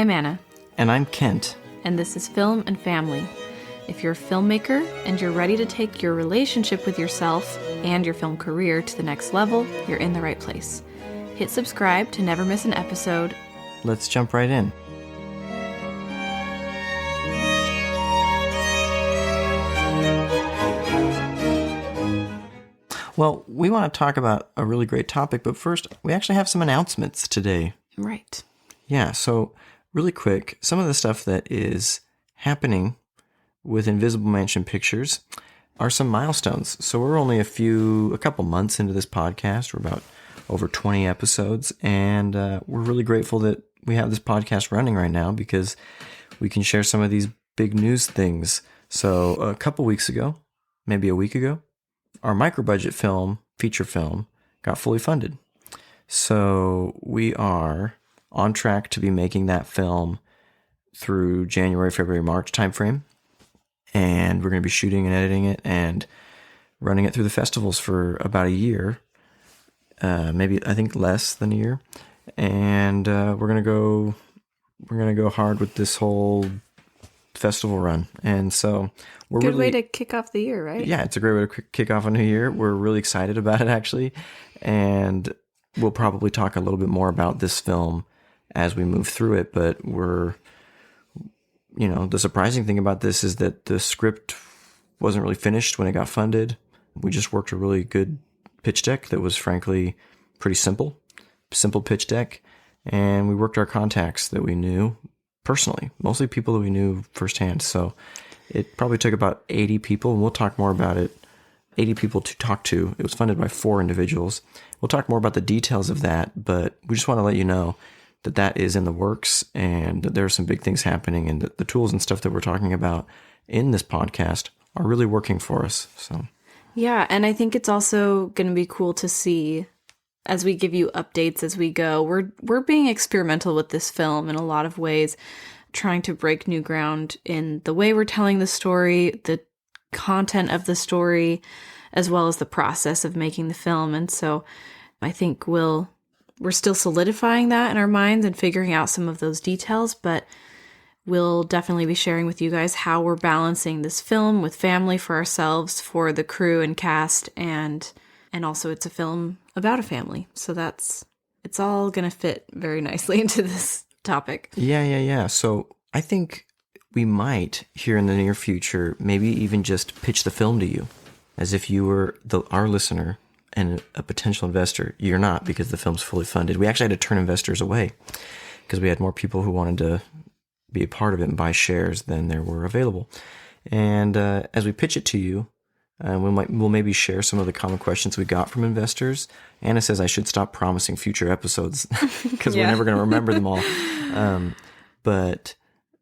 I'm Anna. And I'm Kent. And this is Film and Family. If you're a filmmaker and you're ready to take your relationship with yourself and your film career to the next level, you're in the right place. Hit subscribe to never miss an episode. Let's jump right in. Well, we want to talk about a really great topic, but first, we actually have some announcements today. Right. Yeah, so really quick, some of the stuff that is happening with Invisible Mansion Pictures are some milestones. So we're only a couple months into this podcast. We're about over 20 episodes, and we're really grateful that we have this podcast running right now because we can share some of these big news things. So a couple weeks ago, maybe a week ago, our micro-budget feature film, got fully funded. So we are on track to be making that film through January, February, March timeframe. And we're going to be shooting and editing it and running it through the festivals for about a year. Maybe, I think, less than a year. And we're going to go hard with this whole festival run. And so we're Good way to kick off the year, right? Yeah, it's a great way to kick off a new year. We're really excited about it, actually. And we'll probably talk a little bit more about this film as we move through it. But the surprising thing about this is that the script wasn't really finished when it got funded. We just worked a really good pitch deck that was frankly pretty simple pitch deck. And we worked our contacts that we knew personally, mostly people that we knew firsthand. So it probably took about 80 people, and we'll talk more about it. 80 people to talk to. It was funded by 4 individuals. We'll talk more about the details of that, but we just want to let you know that is in the works and that there are some big things happening, and that the tools and stuff that we're talking about in this podcast are really working for us. So, yeah, and I think it's also going to be cool to see as we give you updates as we go. We're being experimental with this film in a lot of ways, trying to break new ground in the way we're telling the story, the content of the story, as well as the process of making the film. And so I think we're still solidifying that in our minds and figuring out some of those details, but we'll definitely be sharing with you guys how we're balancing this film with family for ourselves, for the crew and cast, and also it's a film about a family. So it's all going to fit very nicely into this topic. Yeah. So I think we might, here in the near future, maybe even just pitch the film to you as if you were our listener and a potential investor. You're not, because the film's fully funded. We actually had to turn investors away because we had more people who wanted to be a part of it and buy shares than there were available. And as we pitch it to you, we'll maybe share some of the common questions we got from investors. Anna says I should stop promising future episodes because we're never going to remember them all. But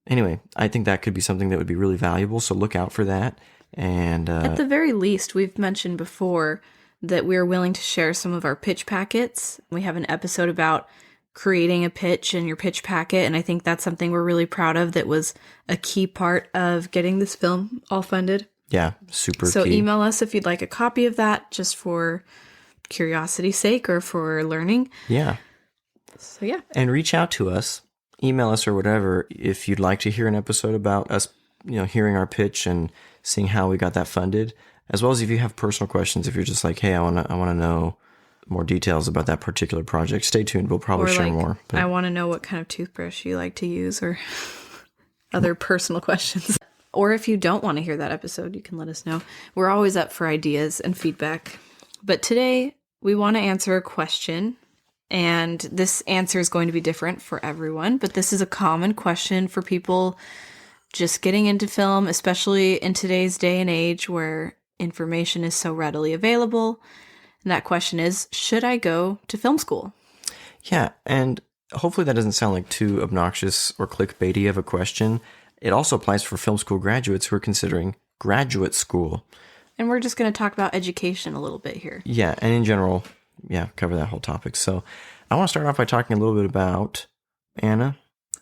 anyway, I think that could be something that would be really valuable. So look out for that. And at the very least, we've mentioned before that we're willing to share some of our pitch packets. We have an episode about creating a pitch and your pitch packet, and I think that's something we're really proud of. That was a key part of getting this film all funded. Yeah, super key. So email us if you'd like a copy of that, just for curiosity's sake or for learning. Yeah. So yeah. And reach out to us, email us or whatever, if you'd like to hear an episode about us, hearing our pitch and seeing how we got that funded, as well as if you have personal questions. If you're just like, hey, I want to know more details about that particular project, stay tuned. We'll probably share more. But I want to know what kind of toothbrush you like to use, or other personal questions. Or if you don't want to hear that episode, you can let us know. We're always up for ideas and feedback. But today we want to answer a question, and this answer is going to be different for everyone, but this is a common question for people just getting into film, especially in today's day and age where information is so readily available. And that question is, should I go to film school? Yeah, and hopefully that doesn't sound like too obnoxious or clickbaity of a question. It also applies for film school graduates who are considering graduate school. And we're just going to talk about education a little bit here. Yeah, and in general, cover that whole topic. So I want to start off by talking a little bit about Anna.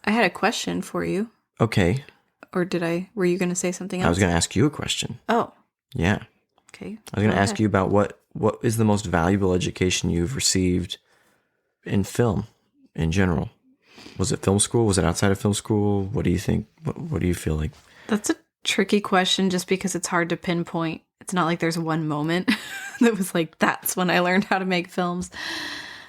I had a question for you. Okay. Or were you going to say something else? I was going to ask you a question. Oh. Yeah. Okay. I was going to ask you about what is the most valuable education you've received in film in general? Was it film school? Was it outside of film school? What do you think? What do you feel like? That's a tricky question just because it's hard to pinpoint. It's not like there's one moment that was like, that's when I learned how to make films.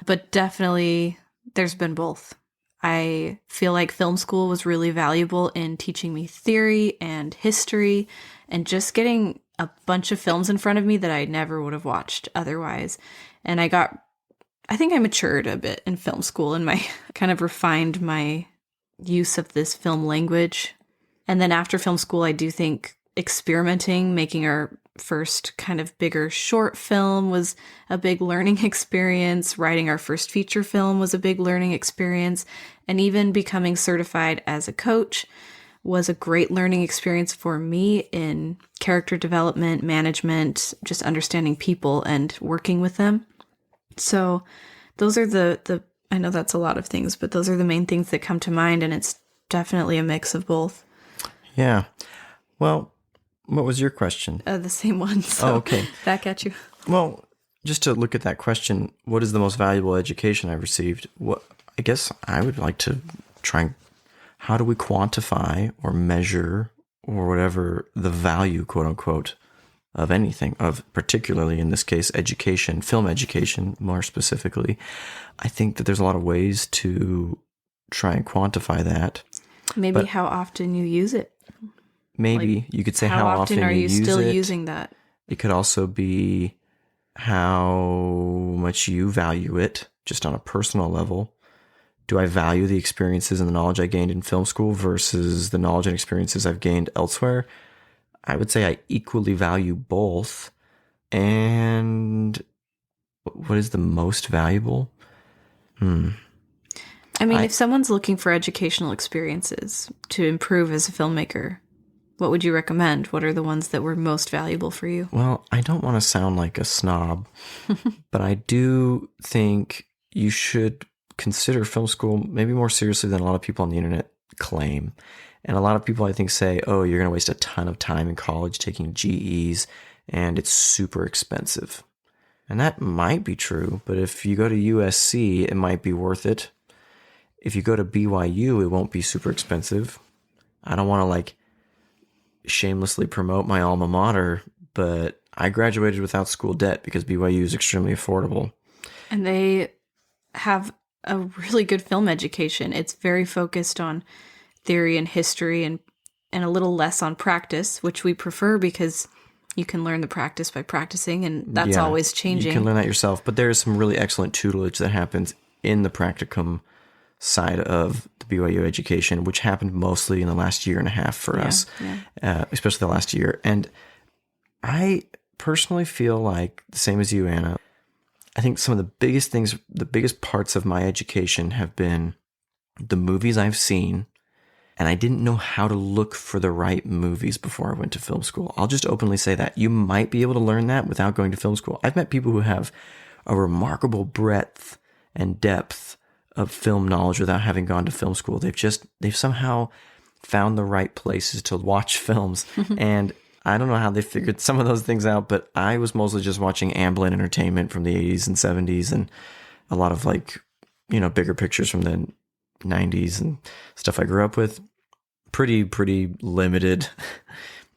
But definitely there's been both. I feel like film school was really valuable in teaching me theory and history and just getting a bunch of films in front of me that I never would have watched otherwise. And I think I matured a bit in film school and my kind of refined my use of this film language. And then after film school, I do think experimenting, making our first kind of bigger short film was a big learning experience. Writing our first feature film was a big learning experience. And even becoming certified as a coach was a great learning experience for me in character development, management, just understanding people and working with them. So those are the I know that's a lot of things, but those are the main things that come to mind. And it's definitely a mix of both. Yeah. Well, what was your question? The same one. So okay. Back at you. Well, just to look at that question, what is the most valuable education I've received? I guess I would like to try. How do we quantify or measure or whatever the value, quote unquote, of anything, of particularly in this case, education, film education, more specifically? I think that there's a lot of ways to try and quantify that. Maybe how often you use it. Maybe you could say how often are you use still it. using that? It could also be how much you value it, just on a personal level. Do I value the experiences and the knowledge I gained in film school versus the knowledge and experiences I've gained elsewhere? I would say I equally value both. And what is the most valuable? I mean, if someone's looking for educational experiences to improve as a filmmaker, what would you recommend? What are the ones that were most valuable for you? Well, I don't want to sound like a snob, but I do think you should consider film school maybe more seriously than a lot of people on the internet claim. And a lot of people, I think, say, oh, you're going to waste a ton of time in college taking GEs, and it's super expensive. And that might be true, but if you go to USC, it might be worth it. If you go to BYU, it won't be super expensive. I don't want to shamelessly promote my alma mater, but I graduated without school debt because BYU is extremely affordable. And they have a really good film education. It's very focused on theory and history and a little less on practice, which we prefer because you can learn the practice by practicing, and that's always changing. You can learn that yourself, but there is some really excellent tutelage that happens in the practicum side of the BYU education, which happened mostly in the last year and a half for us, especially the last year. And I personally feel like the same as you, Anna. I think some of the biggest things, the biggest parts of my education have been the movies I've seen, and I didn't know how to look for the right movies before I went to film school. I'll just openly say that. You might be able to learn that without going to film school. I've met people who have a remarkable breadth and depth of film knowledge without having gone to film school. They've somehow found the right places to watch films. And I don't know how they figured some of those things out, but I was mostly just watching Amblin Entertainment from the 80s and 70s and a lot of bigger pictures from the 90s and stuff I grew up with. Pretty limited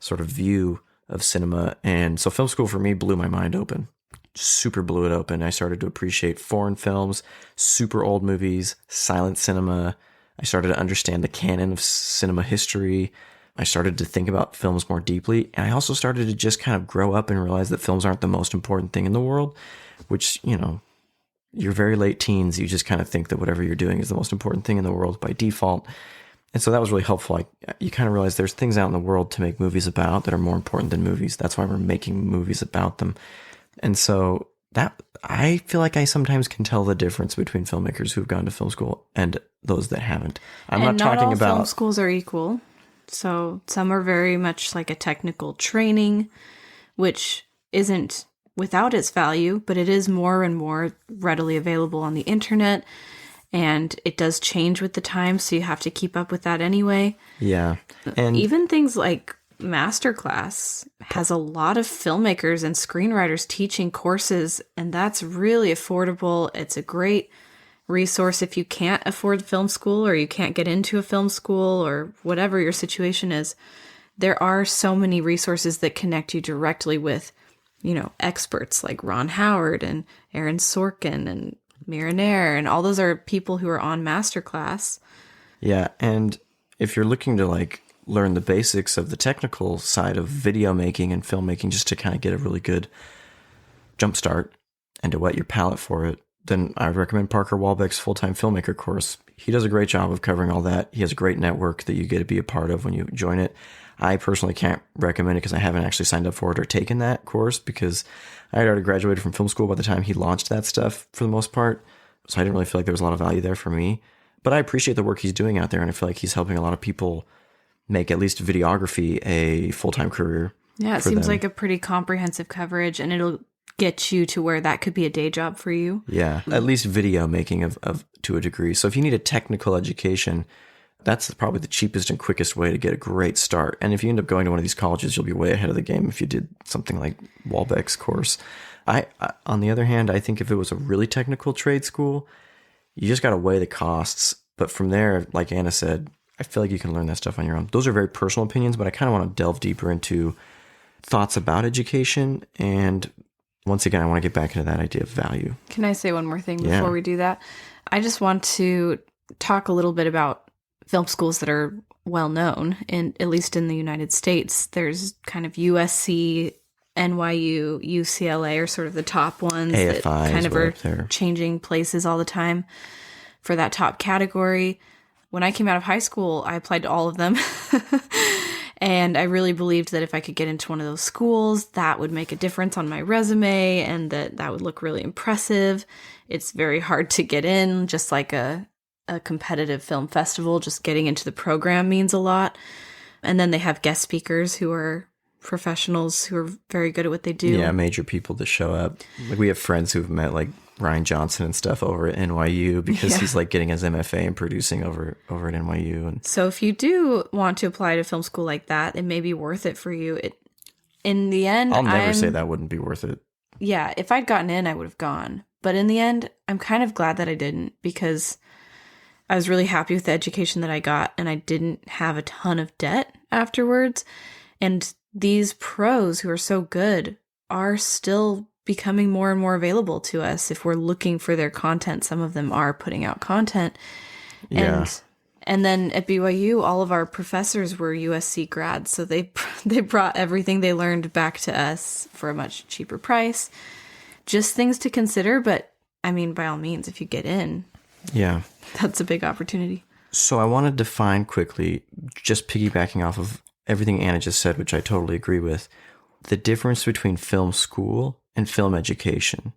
sort of view of cinema. And so film school for me blew my mind open. Super blew it open. I started to appreciate foreign films, super old movies, silent cinema. I started to understand the canon of cinema history. I started to think about films more deeply. And I also started to just kind of grow up and realize that films aren't the most important thing in the world, which, your very late teens, you just kind of think that whatever you're doing is the most important thing in the world by default. And so that was really helpful. You kind of realize there's things out in the world to make movies about that are more important than movies. That's why we're making movies about them. And so that I feel like I sometimes can tell the difference between filmmakers who've gone to film school and those that haven't. I'm not talking about film schools are equal. So some are very much like a technical training, which isn't without its value, but it is more and more readily available on the internet. And it does change with the times, so you have to keep up with that anyway. Yeah. And even things like Masterclass has a lot of filmmakers and screenwriters teaching courses, and that's really affordable. It's a great resource if you can't afford film school or you can't get into a film school or whatever your situation is. There are so many resources that connect you directly with, experts like Ron Howard and Aaron Sorkin and Mira Nair, and all those are people who are on Masterclass. Yeah, and if you're looking to like learn the basics of the technical side of video making and filmmaking just to kind of get a really good jump start and to whet your palate for it, then I recommend Parker Walbeck's full-time filmmaker course. He does a great job of covering all that. He has a great network that you get to be a part of when you join it. I personally can't recommend it because I haven't actually signed up for it or taken that course because I had already graduated from film school by the time he launched that stuff for the most part. So I didn't really feel like there was a lot of value there for me. But I appreciate the work he's doing out there, and I feel like he's helping a lot of people make at least videography a full-time career. Yeah, it seems like a pretty comprehensive coverage, and it'll get you to where that could be a day job for you. Yeah, at least video making of to a degree. So if you need a technical education, that's probably the cheapest and quickest way to get a great start. And if you end up going to one of these colleges, you'll be way ahead of the game if you did something like Walbeck's course. I on the other hand, I think if it was a really technical trade school, you just got to weigh the costs. But from there, like Anna said, I feel like you can learn that stuff on your own. Those are very personal opinions, but I kind of want to delve deeper into thoughts about education. And once again, I want to get back into that idea of value. Can I say one more thing before we do that? I just want to talk a little bit about film schools that are well known, and at least in the United States. There's kind of USC, NYU, UCLA are sort of the top ones AFI that kind of are there. changing places all the time for that top category. When I came out of high school, I applied to all of them. And I really believed that if I could get into one of those schools, that would make a difference on my resume and that would look really impressive. It's very hard to get in, just like a competitive film festival. Just getting into the program means a lot. And then they have guest speakers who are professionals who are very good at what they do. Yeah, major people that show up. Like we have friends who've met like Ryan Johnson and stuff over at NYU because he's like getting his MFA and producing over at NYU. And so if you do want to apply to film school like that, it may be worth it for you. In the end, I'll never say that wouldn't be worth it. Yeah, if I'd gotten in, I would have gone. But in the end, I'm kind of glad that I didn't, because I was really happy with the education that I got, and I didn't have a ton of debt afterwards. And these pros who are so good are still becoming more and more available to us if we're looking for their content. Some of them are putting out content. Yeah. And then at BYU, all of our professors were USC grads, so they brought everything they learned back to us for a much cheaper price. Just things to consider, but I mean, by all means, if you get in, yeah, that's a big opportunity. So I want to define quickly, just piggybacking off of everything Anna just said, which I totally agree with, the difference between film school and film education.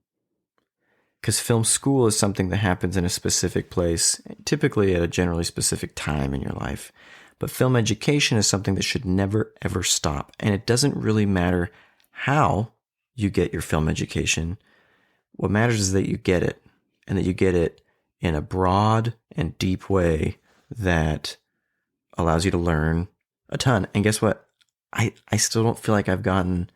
Because film school is something that happens in a specific place, typically at a generally specific time in your life. But film education is something that should never, ever stop. And it doesn't really matter how you get your film education. What matters is that you get it, and that you get it in a broad and deep way that allows you to learn a ton. And guess what? I still don't feel like I've gotten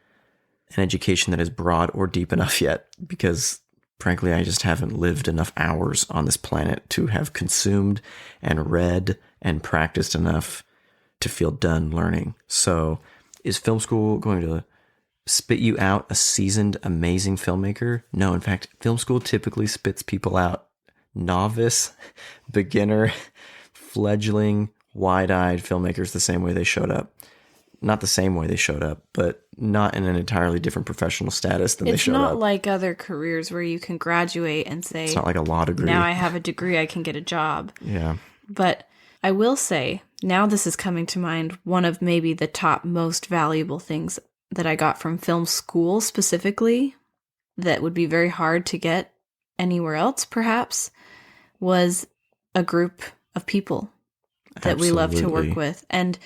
an education that is broad or deep enough yet, because frankly, I just haven't lived enough hours on this planet to have consumed and read and practiced enough to feel done learning. So is film school going to spit you out a seasoned, amazing filmmaker? No, in fact, film school typically spits people out novice, beginner, fledgling, wide-eyed filmmakers the same way they showed up. Not the same way they showed up, but not in an entirely different professional status than they showed up. It's not like other careers where you can graduate and say, it's not like a law degree. Now I have a degree, I can get a job. Yeah. But I will say, now this is coming to mind, one of maybe the top most valuable things that I got from film school specifically, that would be very hard to get anywhere else perhaps, was a group of people that we love to work with. And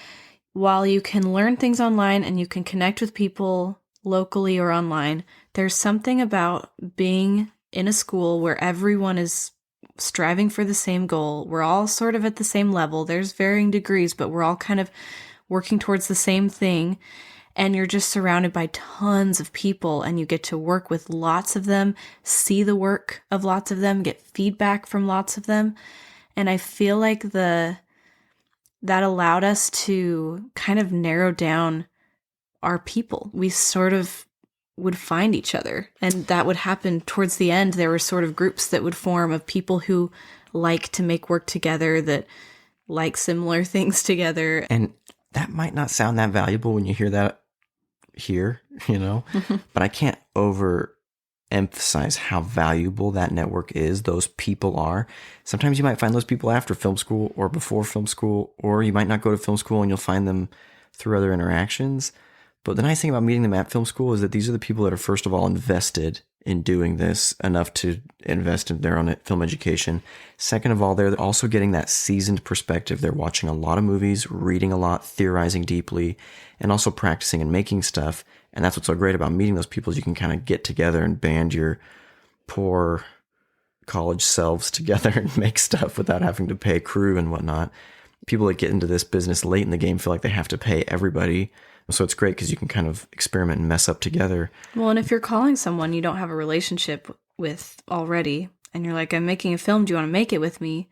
while you can learn things online and you can connect with people locally or online, there's something about being in a school where everyone is striving for the same goal. We're all sort of at the same level. There's varying degrees, but we're all kind of working towards the same thing. and you're just surrounded by tons of people, and you get to work with lots of them, see the work of lots of them, get feedback from lots of them. And I feel like that allowed us to kind of narrow down our people. We sort of would find each other, and that would happen towards the end. There were sort of groups that would form of people who like to make work together, that like similar things together. And that might not sound that valuable when you hear that here, but I can't overemphasize how valuable that network is. Those people are. Sometimes you might find those people after film school or before film school, or you might not go to film school and you'll find them through other interactions. But the nice thing about meeting them at film school is that these are the people that are, first of all, invested in doing this enough to invest in their own film education. Second of all, they're also getting that seasoned perspective. They're watching a lot of movies, reading a lot, theorizing deeply, and also practicing and making stuff. And that's what's so great about meeting those people, is you can kind of get together and band your poor college selves together and make stuff without having to pay crew and whatnot. People that get into this business late in the game feel like they have to pay everybody. So it's great because you can kind of experiment and mess up together. Well, and if you're calling someone you don't have a relationship with already, and you're like, I'm making a film, do you want to make it with me?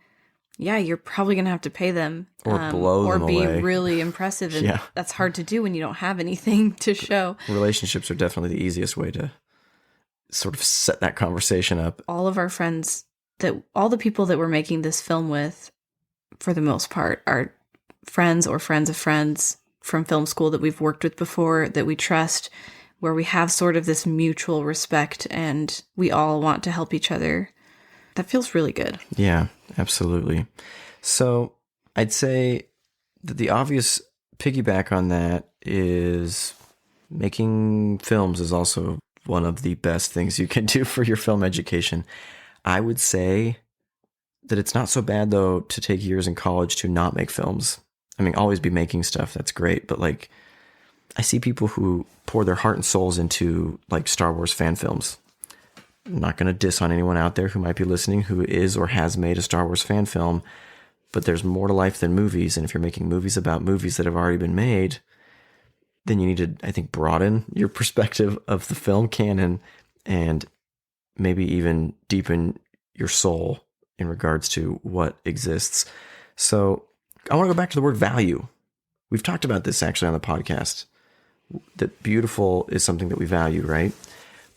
Yeah, you're probably going to have to pay them. Or blow them away. Or be really impressive. And Yeah. That's hard to do when you don't have anything to show. Relationships are definitely the easiest way to sort of set that conversation up. All of our friends, all the people that we're making this film with, for the most part, are friends or friends of friends from film school that we've worked with before, that we trust, where we have sort of this mutual respect and we all want to help each other. That feels really good. Yeah, absolutely. So I'd say that the obvious piggyback on that is making films is also one of the best things you can do for your film education. I would say that it's not so bad, though, to take years in college to not make films. I mean, always be making stuff. That's great. But like, I see people who pour their heart and souls into like Star Wars fan films. I'm not going to diss on anyone out there who might be listening who is or has made a Star Wars fan film, but there's more to life than movies. And if you're making movies about movies that have already been made, then you need to, I think, broaden your perspective of the film canon and maybe even deepen your soul in regards to what exists. So I want to go back to the word value. We've talked about this actually on the podcast, that beautiful is something that we value, right?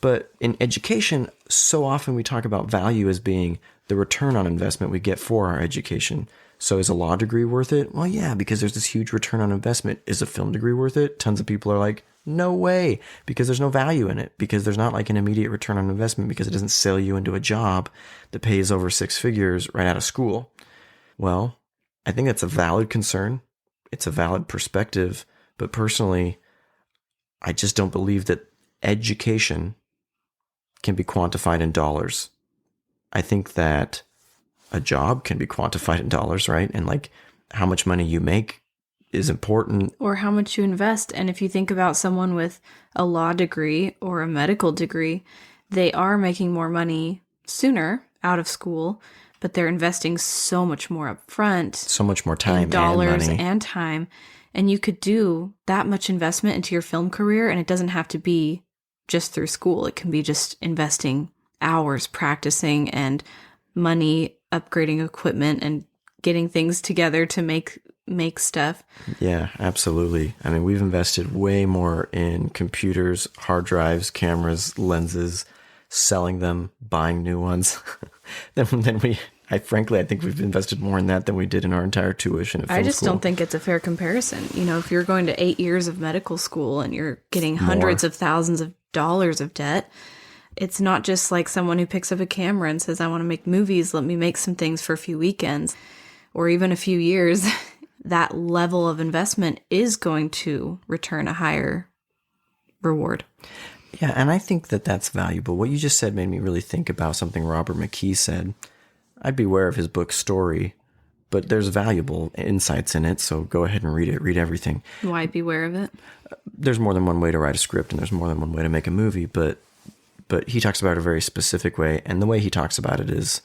But in education, so often we talk about value as being the return on investment we get for our education. So is a law degree worth it? Well, yeah, because there's this huge return on investment. Is a film degree worth it? Tons of people are like, no way, because there's no value in it, because there's not like an immediate return on investment, because it doesn't sell you into a job that pays over 6 figures right out of school. Well, I think that's a valid concern. It's a valid perspective. But personally, I just don't believe that education can be quantified in dollars. I think that a job can be quantified in dollars, right? And like how much money you make is important. Or how much you invest. And if you think about someone with a law degree or a medical degree, they are making more money sooner out of school, but they're investing so much more up front. So much more time, dollars and money. And time. And you could do that much investment into your film career, and it doesn't have to be just through school. It can be just investing hours practicing and money upgrading equipment and getting things together to make stuff. Yeah, absolutely. I mean, we've invested way more in computers, hard drives, cameras, lenses, selling them, buying new ones than we. I think we've invested more in that than we did in our entire tuition at film I just school. don't think it's a fair comparison. You know, if you're going to 8 years of medical school and you're getting hundreds of thousands of dollars of debt, it's not just like someone who picks up a camera and says, I want to make movies, let me make some things for a few weekends or even a few years. That level of investment is going to return a higher reward. Yeah, and I think that that's valuable. What you just said made me really think about something Robert McKee said. I'd be aware of his book Story, but there's valuable insights in it, so go ahead and read it. Read everything. Why beware of it? There's more than one way to write a script, and there's more than one way to make a movie, but he talks about it a very specific way, and the way he talks about it is,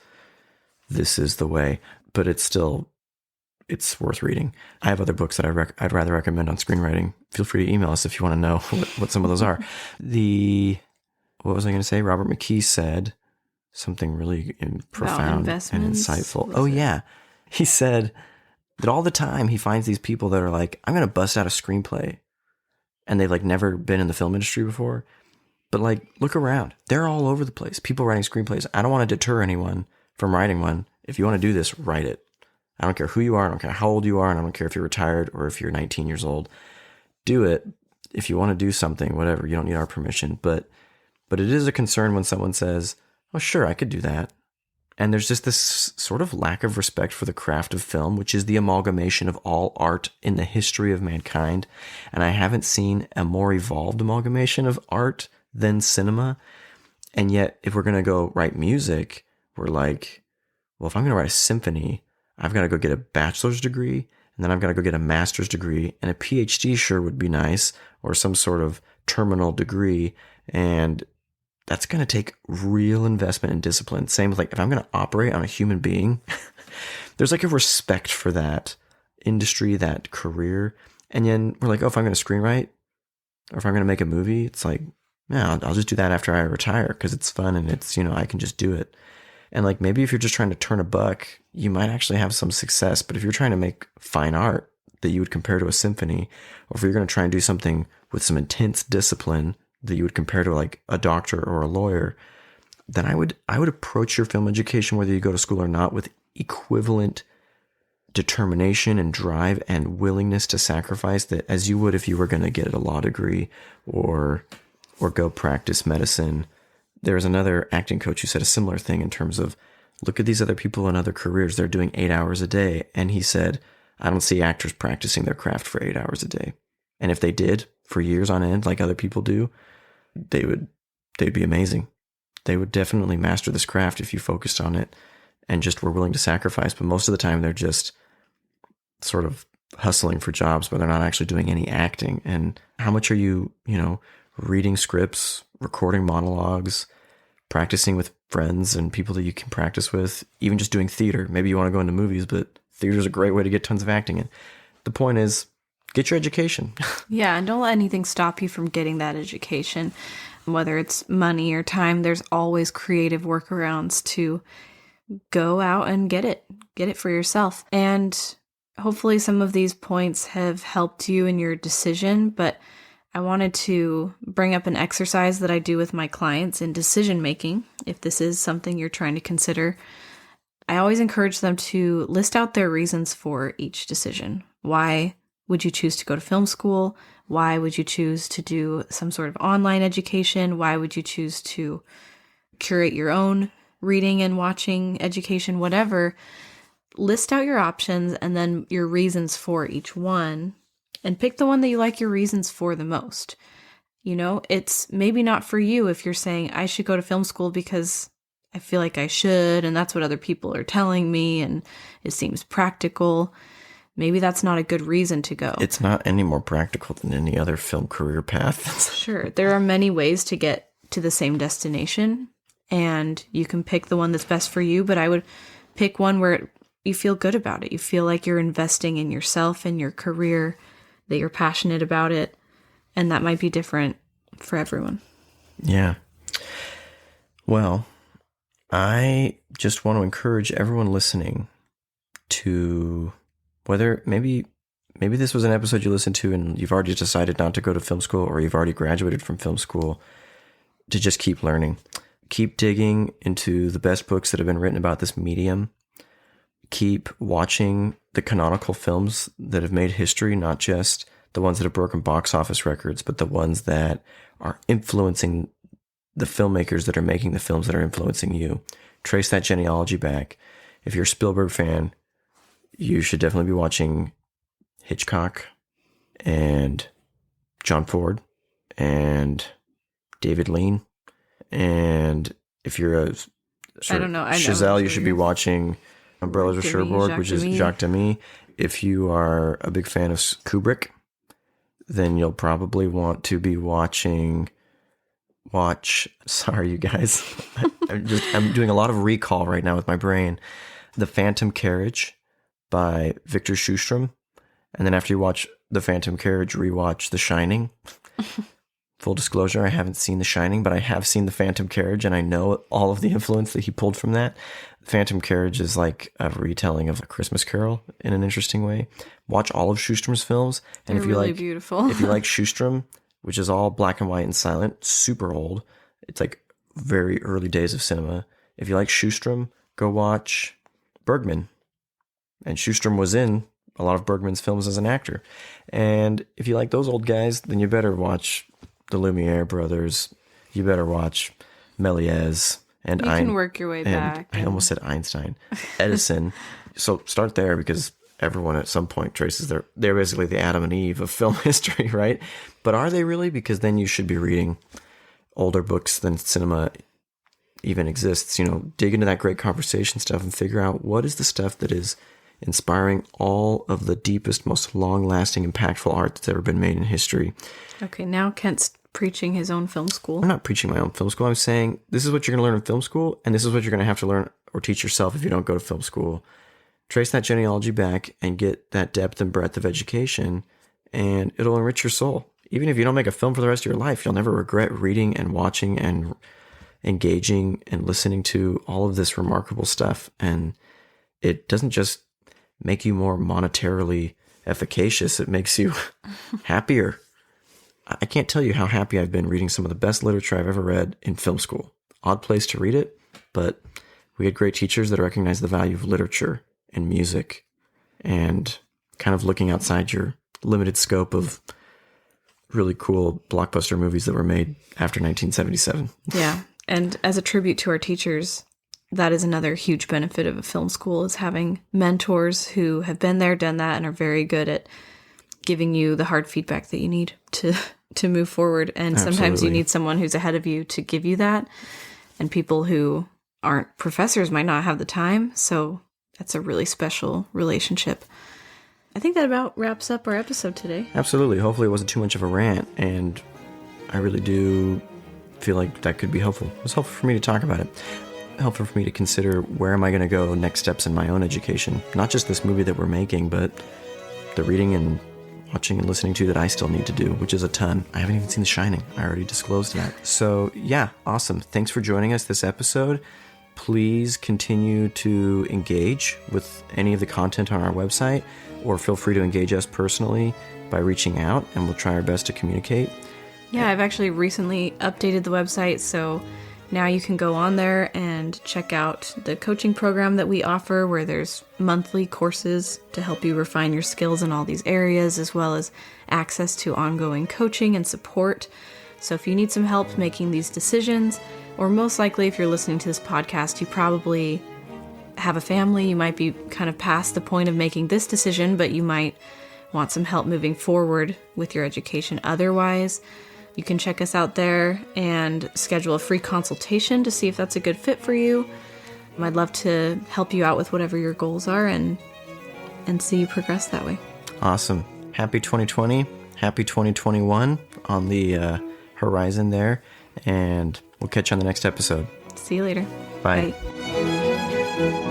this is the way. But it's still it's worth reading. I have other books that I'd rather recommend on screenwriting. Feel free to email us if you want to know what some of those are. What was I going to say? Robert McKee said something really profound and insightful. Oh, yeah. He said that all the time he finds these people that are like, I'm going to bust out a screenplay. And they've like never been in the film industry before. But like, look around. They're all over the place. People writing screenplays. I don't want to deter anyone from writing one. If you want to do this, write it. I don't care who you are. I don't care how old you are. And I don't care if you're retired or if you're 19 years old. Do it. If you want to do something, whatever, you don't need our permission. But it is a concern when someone says, oh, sure, I could do that. And there's just this sort of lack of respect for the craft of film, which is the amalgamation of all art in the history of mankind. And I haven't seen a more evolved amalgamation of art than cinema. And yet, if we're going to go write music, we're like, well, if I'm going to write a symphony, I've got to go get a bachelor's degree, and then I've got to go get a master's degree, and a PhD sure would be nice, or some sort of terminal degree. And that's going to take real investment and discipline. Same with like, if I'm going to operate on a human being, there's like a respect for that industry, that career. And then we're like, oh, if I'm going to screenwrite or if I'm going to make a movie, it's like, yeah, I'll just do that after I retire because it's fun and it's, I can just do it. And like, maybe if you're just trying to turn a buck, you might actually have some success. But if you're trying to make fine art that you would compare to a symphony, or if you're going to try and do something with some intense discipline that you would compare to like a doctor or a lawyer, then I would approach your film education, whether you go to school or not, with equivalent determination and drive and willingness to sacrifice that as you would if you were going to get a law degree or go practice medicine. There was another acting coach who said a similar thing in terms of, look at these other people in other careers. They're doing 8 hours a day. And he said, I don't see actors practicing their craft for 8 hours a day. And if they did for years on end, like other people do, they'd be amazing. They would definitely master this craft if you focused on it and just were willing to sacrifice. But most of the time they're just sort of hustling for jobs, but they're not actually doing any acting. And how much are you, reading scripts, recording monologues, practicing with friends and people that you can practice with, even just doing theater. Maybe you want to go into movies, but theater is a great way to get tons of acting in. The point is, get your education. Yeah, and don't let anything stop you from getting that education. Whether it's money or time, there's always creative workarounds to go out and get it for yourself. And hopefully some of these points have helped you in your decision, but I wanted to bring up an exercise that I do with my clients in decision making. If this is something you're trying to consider, I always encourage them to list out their reasons for each decision. Why would you choose to go to film school? Why would you choose to do some sort of online education? Why would you choose to curate your own reading and watching education? Whatever. List out your options and then your reasons for each one. And pick the one that you like your reasons for the most. It's maybe not for you if you're saying, I should go to film school because I feel like I should, and that's what other people are telling me, and it seems practical. Maybe that's not a good reason to go. It's not any more practical than any other film career path. Sure. There are many ways to get to the same destination, and you can pick the one that's best for you, but I would pick one where you feel good about it. You feel like you're investing in yourself and your career, that you're passionate about it, and that might be different for everyone. Yeah. Well, I just want to encourage everyone listening to, whether maybe this was an episode you listened to and you've already decided not to go to film school, or you've already graduated from film school, to just keep learning. Keep digging into the best books that have been written about this medium. Keep watching the canonical films that have made history, not just the ones that have broken box office records, but the ones that are influencing the filmmakers that are making the films that are influencing you. Trace that genealogy back. If you're a Spielberg fan, you should definitely be watching Hitchcock and John Ford and David Lean. And if you're a Chazelle, you should be watching Umbrellas of Cherbourg, which is Jacques Demy. If you are a big fan of Kubrick, then you'll probably want to be watching. Sorry, you guys. I'm doing a lot of recall right now with my brain. The Phantom Carriage by Victor Schustrom. And then after you watch The Phantom Carriage, rewatch The Shining. Full disclosure, I haven't seen The Shining, but I have seen The Phantom Carriage, and I know all of the influence that he pulled from that. Phantom Carriage is like a retelling of A Christmas Carol in an interesting way. Watch all of Schustrom's films, and They're if you really like, beautiful. if you like Schustrom, which is all black and white and silent, super old. It's like very early days of cinema. If you like Schustrom, go watch Bergman. And Schustrom was in a lot of Bergman's films as an actor. And if you like those old guys, then you better watch the Lumiere brothers. You better watch Méliès and You can work your way back. I almost said Einstein. Edison. So start there, because everyone at some point traces they're basically the Adam and Eve of film history, right? But are they really? Because then you should be reading older books than cinema even exists. You know, dig into that great conversation stuff and figure out what is the stuff that is inspiring all of the deepest, most long-lasting, impactful art that's ever been made in history. Okay, now Kent's preaching his own film school. I'm not preaching my own film school. I'm saying this is what you're going to learn in film school, and this is what you're going to have to learn or teach yourself if you don't go to film school. Trace that genealogy back and get that depth and breadth of education, and it'll enrich your soul. Even if you don't make a film for the rest of your life, you'll never regret reading and watching and engaging and listening to all of this remarkable stuff. And it doesn't just make you more monetarily efficacious, it makes you happier. I can't tell you how happy I've been reading some of the best literature I've ever read in film school. Odd place to read it, but we had great teachers that recognized the value of literature and music and kind of looking outside your limited scope of really cool blockbuster movies that were made after 1977. Yeah. And as a tribute to our teachers, that is another huge benefit of a film school, is having mentors who have been there, done that, and are very good at giving you the hard feedback that you need to move forward. And sometimes Absolutely. you need someone who's ahead of you to give you that. And people who aren't professors might not have the time. So that's a really special relationship. I think that about wraps up our episode today. Absolutely. Hopefully it wasn't too much of a rant, and I really do feel like that could be helpful. It was helpful for me to talk about it. Helpful for me to consider where am I going to go next steps in my own education. Not just this movie that we're making, but the reading and watching and listening to that I still need to do, which is a ton. I haven't even seen The Shining. I already disclosed that. So yeah, awesome. Thanks for joining us this episode. Please continue to engage with any of the content on our website, or feel free to engage us personally by reaching out, and we'll try our best to communicate. Yeah, I've actually recently updated the website, so now you can go on there and check out the coaching program that we offer, where there's monthly courses to help you refine your skills in all these areas, as well as access to ongoing coaching and support. So if you need some help making these decisions, or most likely if you're listening to this podcast, you probably have a family, you might be kind of past the point of making this decision, but you might want some help moving forward with your education otherwise. You can check us out there and schedule a free consultation to see if that's a good fit for you. I'd love to help you out with whatever your goals are and see you progress that way. Awesome. Happy 2020. Happy 2021 on the horizon there. And we'll catch you on the next episode. See you later. Bye. Bye.